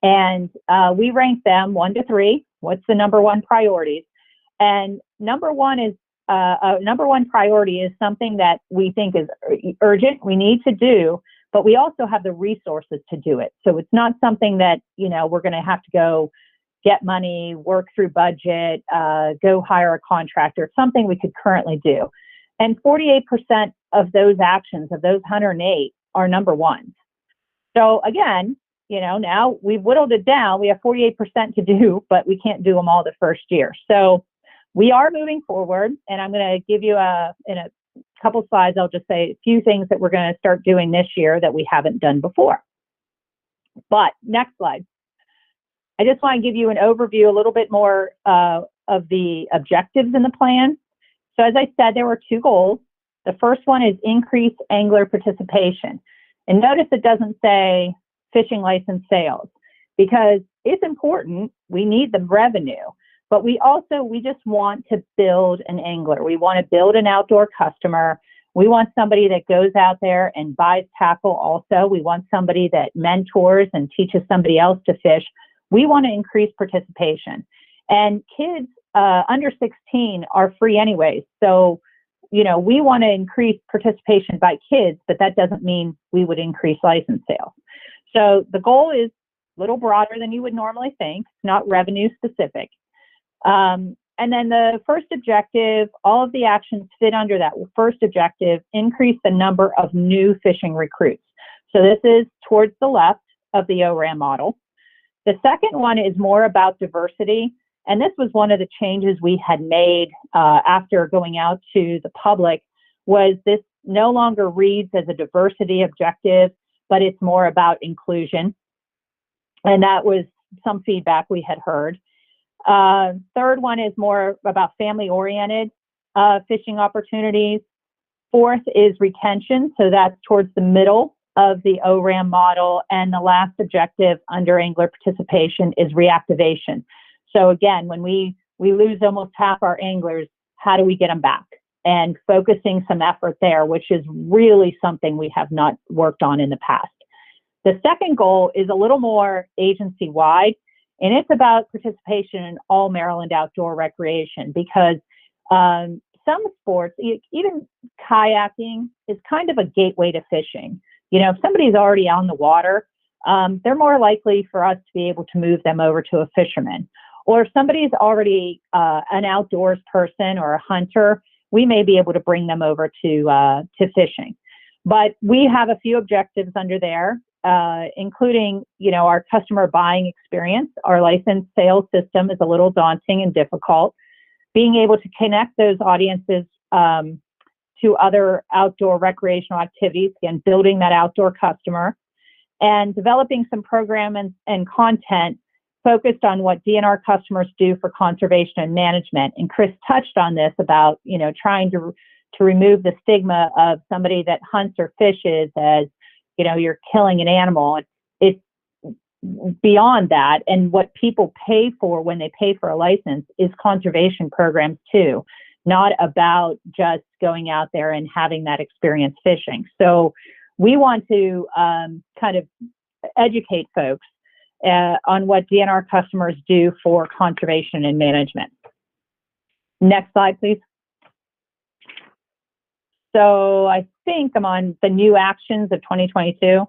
And we ranked them 1 to 3. What's the number one priorities? And number one priority is something that we think is urgent, we need to do, but we also have the resources to do it. So it's not something that, we're going to have to go get money, work through budget, go hire a contractor. It's something we could currently do. And 48% of those actions, of those 108, are number ones. So again, now we've whittled it down. We have 48% to do, but we can't do them all the first year. So we are moving forward, and I'm going to give you in a couple slides, I'll just say a few things that we're going to start doing this year that we haven't done before. But next slide. I just want to give you an overview, a little bit more of the objectives in the plan. So as I said, there were 2 goals. The first one is increase angler participation. And notice it doesn't say fishing license sales, because it's important. We need the revenue, but we just want to build an angler. We want to build an outdoor customer. We want somebody that goes out there and buys tackle also. We want somebody that mentors and teaches somebody else to fish. We want to increase participation. And kids under 16 are free anyways. So, we want to increase participation by kids, but that doesn't mean we would increase license sales. So the goal is a little broader than you would normally think. It's not revenue specific. And then the first objective, all of the actions fit under that first objective: increase the number of new fishing recruits. So this is towards the left of the ORAM model. The second one is more about diversity. And this was one of the changes we had made after going out to the public, was this no longer reads as a diversity objective, but it's more about inclusion. And that was some feedback we had heard. Third one is more about family-oriented fishing opportunities. Fourth is retention. So that's towards the middle of the ORAM model. And the last objective under angler participation is reactivation. So again, when we lose almost half our anglers, how do we get them back? And focusing some effort there, which is really something we have not worked on in the past. The second goal is a little more agency-wide, and it's about participation in all Maryland outdoor recreation, because some sports, even kayaking, is kind of a gateway to fishing. If somebody's already on the water, they're more likely for us to be able to move them over to a fisherman. Or if somebody's already an outdoors person or a hunter, we may be able to bring them over to fishing. But we have a few objectives under there, including, our customer buying experience. Our license sales system is a little daunting and difficult. Being able to connect those audiences to other outdoor recreational activities, again, building that outdoor customer, and developing some program and content focused on what DNR customers do for conservation and management. And Chris touched on this about, trying to remove the stigma of somebody that hunts or fishes as, you're killing an animal. It's beyond that. And what people pay for when they pay for a license is conservation programs too, not about just going out there and having that experience fishing. So we want to kind of educate folks on what DNR customers do for conservation and management. Next slide, please. So I think I'm on the new actions of 2022.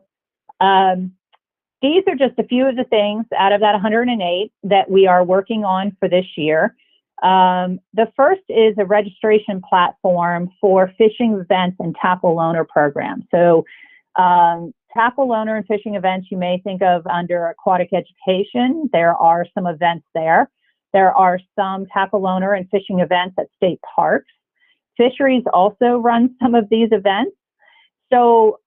These are just a few of the things out of that 108 that we are working on for this year. The first is a registration platform for fishing events and tackle loaner programs. So tackle loaner and fishing events you may think of under aquatic education. There are some events there. There are some tackle loaner and fishing events at state parks. Fisheries also run some of these events. So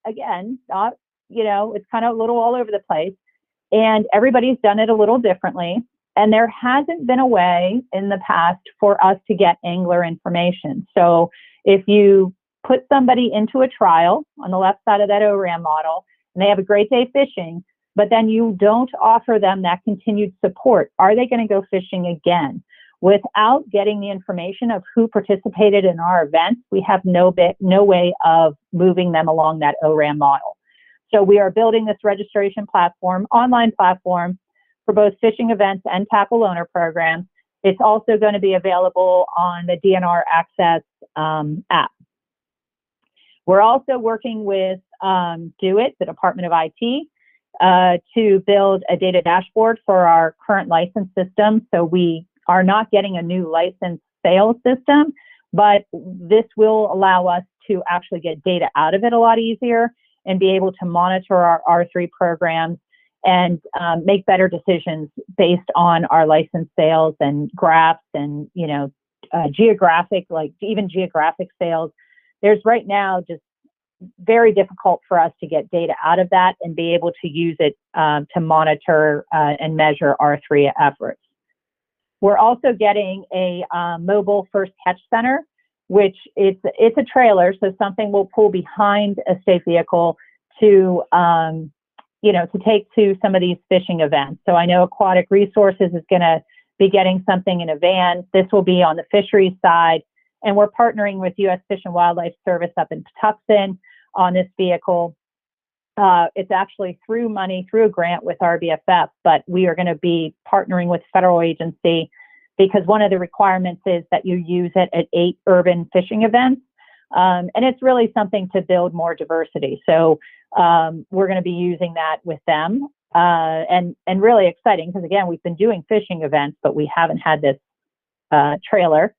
again, it's kind of a little all over the place, and everybody's done it a little differently. And there hasn't been a way in the past for us to get angler information. So if you put somebody into a trial on the left side of that ORAM model, and they have a great day fishing, but then you don't offer them that continued support. Are they going to go fishing again? Without getting the information of who participated in our events, we have no way of moving them along that ORAM model. So we are building this registration platform, online platform, for both fishing events and tackle owner programs. It's also going to be available on the DNR Access app. We're also working with DoIT, the Department of IT, to build a data dashboard for our current license system. So we are not getting a new license sales system, but this will allow us to actually get data out of it a lot easier and be able to monitor our R3 programs and make better decisions based on our license sales and graphs and, geographic, like even geographic sales. There's right now just very difficult for us to get data out of that and be able to use it to monitor and measure R3 efforts. We're also getting a mobile first catch center, which it's a trailer, so something will pull behind a state vehicle to take to some of these fishing events. So I know Aquatic Resources is going to be getting something in a van. This will be on the fisheries side, and we're partnering with U.S. Fish and Wildlife Service up in Patuxent on this vehicle. It's actually through a grant with RBFF, but we are going to be partnering with federal agency because one of the requirements is that you use it at 8 urban fishing events. And it's really something to build more diversity. So we're going to be using that with them and really exciting because, again, we've been doing fishing events, but we haven't had this trailer.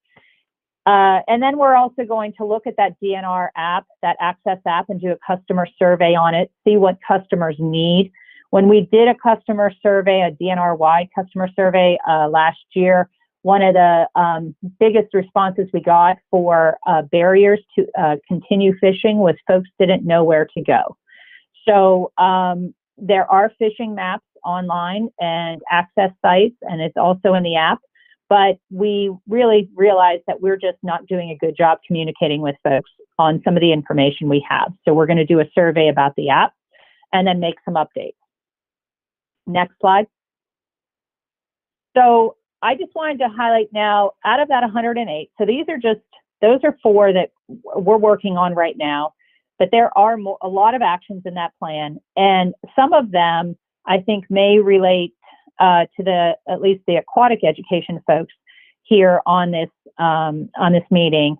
And then we're also going to look at that DNR app, that Access app, and do a customer survey on it, see what customers need. When we did a customer survey, a DNR-wide customer survey last year, one of the biggest responses we got for barriers to continue fishing was folks didn't know where to go. So there are fishing maps online and access sites, and it's also in the app. But we really realized that we're just not doing a good job communicating with folks on some of the information we have. So we're going to do a survey about the app and then make some updates. Next slide. So I just wanted to highlight now, out of that 108, so those are 4 that we're working on right now, but there are a lot of actions in that plan. And some of them, I think, may relate to at least the aquatic education folks here on this meeting.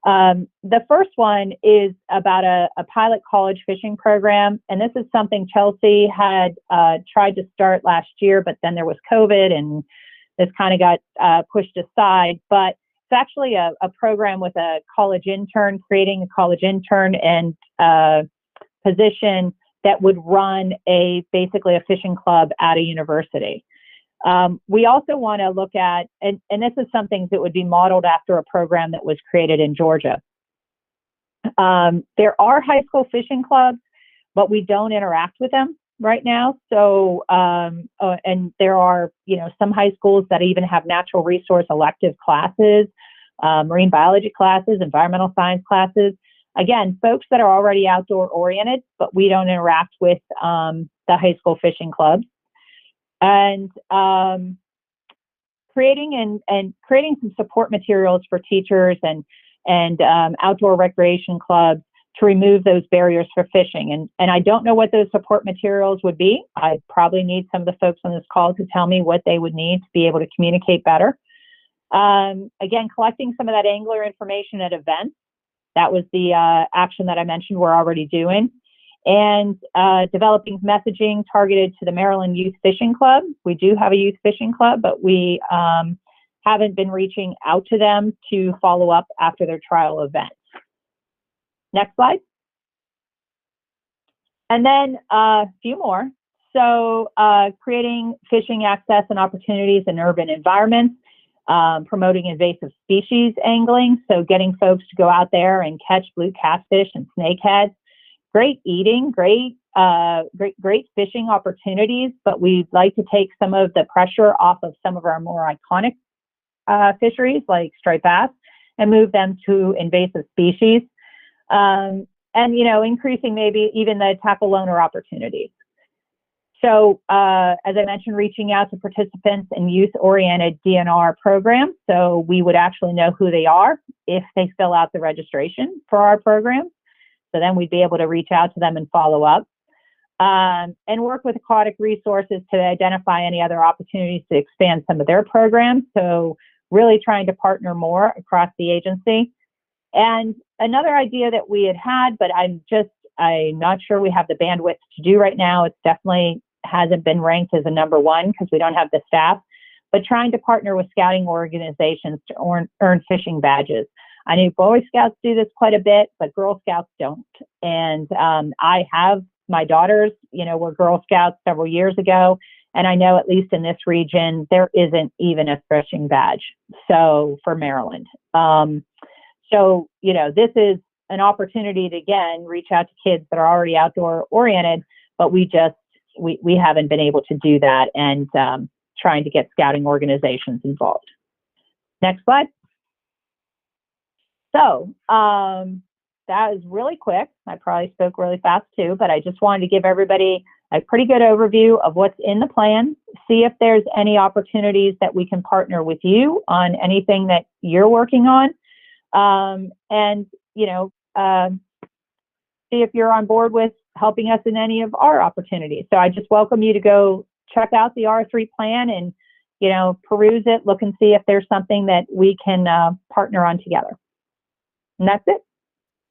The first one is about a pilot college fishing program, and this is something Chelsea had tried to start last year, but then there was COVID, and this kind of got pushed aside. But it's actually a program with a college intern, creating a college intern and position that would run basically a fishing club at a university. We also want to look at, and this is something that would be modeled after a program that was created in Georgia. There are high school fishing clubs, but we don't interact with them right now. So, and there are, some high schools that even have natural resource elective classes, marine biology classes, environmental science classes. Again, folks that are already outdoor oriented, but we don't interact with the high school fishing clubs. And creating some support materials for teachers and outdoor recreation clubs to remove those barriers for fishing. And I don't know what those support materials would be. I probably need some of the folks on this call to tell me what they would need to be able to communicate better. Again, collecting some of that angler information at events. That was the action that I mentioned we're already doing. And developing messaging targeted to the Maryland Youth Fishing Club. We do have a youth fishing club, but we haven't been reaching out to them to follow up after their trial events. Next slide. And then a few more. So creating fishing access and opportunities in urban environments, promoting invasive species angling. So getting folks to go out there and catch blue catfish and snakeheads. Great eating, great fishing opportunities, but we'd like to take some of the pressure off of some of our more iconic fisheries like striped bass and move them to invasive species. and, increasing maybe even the tackle loaner opportunities. So, as I mentioned, reaching out to participants in youth-oriented DNR programs. So we would actually know who they are if they fill out the registration for our program. So then we'd be able to reach out to them and follow up. And work with aquatic resources to identify any other opportunities to expand some of their programs. So really trying to partner more across the agency. And another idea that we had, but I'm not sure we have the bandwidth to do right now. It's definitely hasn't been ranked as a number one because we don't have the staff, but trying to partner with scouting organizations to earn fishing badges. I know Boy Scouts do this quite a bit, but Girl Scouts don't. And I have my daughters, were Girl Scouts several years ago. And I know at least in this region, there isn't even a fishing badge. So for Maryland. So, this is an opportunity to, again, reach out to kids that are already outdoor oriented, but we haven't been able to do that, and trying to get scouting organizations involved. Next slide. So that is really quick. I probably spoke really fast too, but I just wanted to give everybody a pretty good overview of what's in the plan, see if there's any opportunities that we can partner with you on anything that you're working on, and, see if you're on board with helping us in any of our opportunities. So I just welcome you to go check out the R3 plan and, peruse it, look and see if there's something that we can partner on together. And that's it.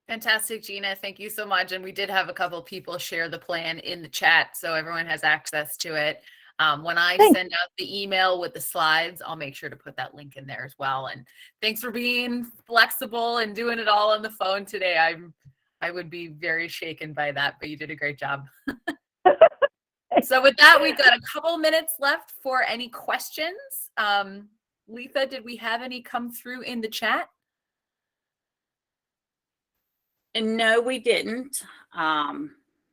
Fantastic, Gina. Thank you so much. And we did have a couple people share the plan in the chat, so everyone has access to it. When I send out the email with the slides, I'll make sure to put that link in there as well. And thanks for being flexible and doing it all on the phone today. I would be very shaken by that, but you did a great job. So with that, we've got a couple minutes left for any questions. Letha, did we have any come through in the chat? And no, we didn't.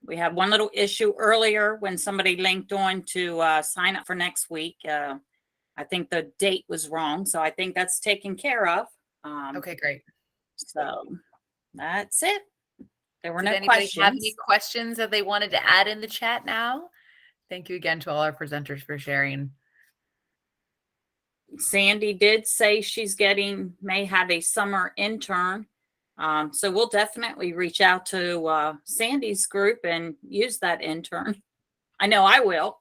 We had one little issue earlier when somebody linked on to sign up for next week. I think the date was wrong, so I think that's taken care of. Okay, great. So that's it. There were Did no anybody questions. have any questions that they wanted to add in the chat now? Thank you again to all our presenters for sharing. Sandy did say she's may have a summer intern. So we'll definitely reach out to Sandy's group and use that intern. I know I will.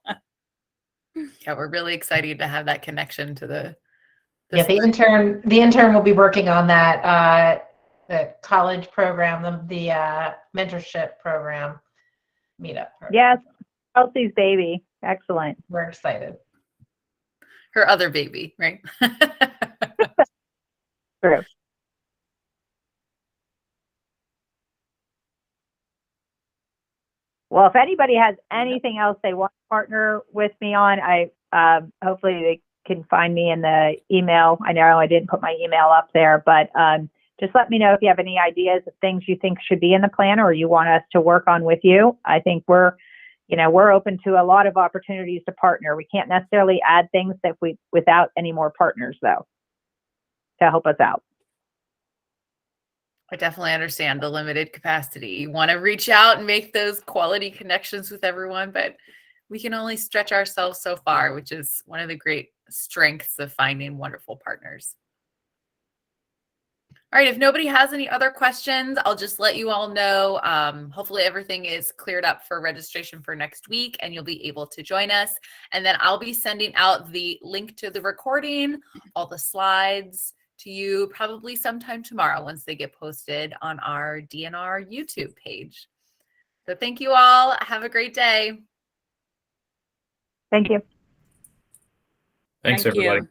Yeah, we're really excited to have that connection to the the intern will be working on that the college program, the mentorship program, meetup program. Yes, Kelsey's baby. Excellent. We're excited. her other baby, right? True. Well, if anybody has anything else they want to partner with me on, hopefully they can find me in the email. I know I didn't put my email up there, but just let me know if you have any ideas of things you think should be in the plan or you want us to work on with you. I think we're open to a lot of opportunities to partner. We can't necessarily add things without any more partners, though, to help us out. I definitely understand the limited capacity. You want to reach out and make those quality connections with everyone, but we can only stretch ourselves so far, which is one of the great strengths of finding wonderful partners. All right, if nobody has any other questions, I'll just let you all know. Hopefully everything is cleared up for registration for next week and you'll be able to join us. And then I'll be sending out the link to the recording, all the slides to you probably sometime tomorrow once they get posted on our DNR YouTube page. So thank you all. Have a great day. Thank you. Thanks, Thank everybody. you.